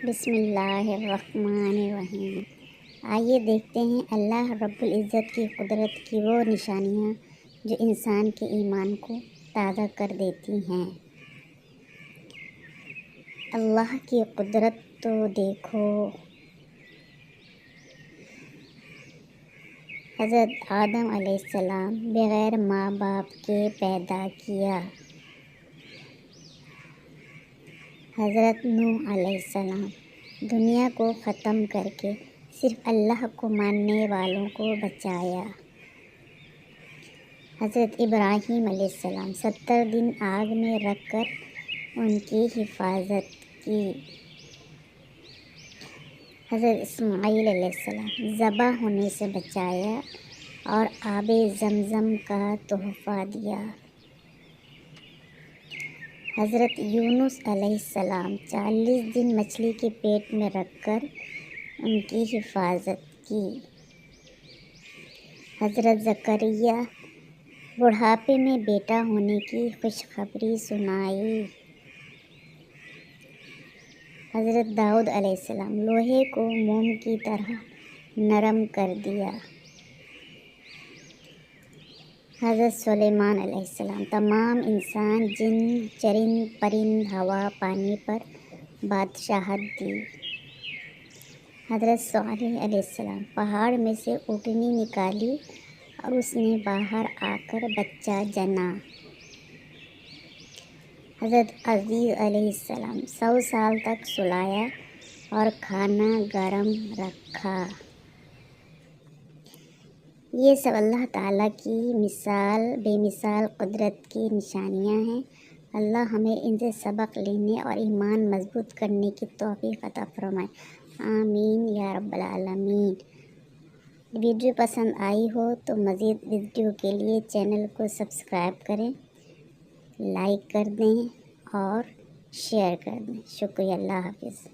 بسم اللہ الرحمن الرحیم۔ آئیے دیکھتے ہیں اللہ رب العزت کی قدرت کی وہ نشانیاں جو انسان کے ایمان کو تازہ کر دیتی ہیں۔ اللہ کی قدرت تو دیکھو۔ حضرت آدم علیہ السلام بغیر ماں باپ کے پیدا کیا۔ حضرت نوح علیہ السلام دنیا کو ختم کر کے صرف اللہ کو ماننے والوں کو بچایا۔ حضرت ابراہیم علیہ السلام 70 دن آگ میں رکھ کر ان کی حفاظت کی۔ حضرت اسماعیل علیہ السلام ذبح ہونے سے بچایا اور آب زمزم کا تحفہ دیا۔ حضرت یونس علیہ السلام 40 دن مچھلی کے پیٹ میں رکھ کر ان کی حفاظت کی۔ حضرت زکریا بڑھاپے میں بیٹا ہونے کی خوشخبری سنائی۔ حضرت داؤد علیہ السلام لوہے کو موم کی طرح نرم کر دیا۔ حضرت سلیمان علیہ السلام تمام انسان، جن، چرند پرند، ہوا، پانی پر بادشاہت دی۔ حضرت صالح علیہ السلام پہاڑ میں سے اونٹنی نکالی اور اس نے باہر آ کر بچہ جنا۔ حضرت عزیر علیہ السلام 100 سال تک سلایا اور کھانا گرم رکھا۔ یہ سب اللہ تعالیٰ کی بے مثال قدرت کی نشانیاں ہیں۔ اللہ ہمیں ان سے سبق لینے اور ایمان مضبوط کرنے کی توفیق عطا فرمائے، آمین یا رب العالمین۔ ویڈیو پسند آئی ہو تو مزید ویڈیو کے لیے چینل کو سبسکرائب کریں، لائک کر دیں اور شیئر کر دیں۔ شکریہ، اللہ حافظ۔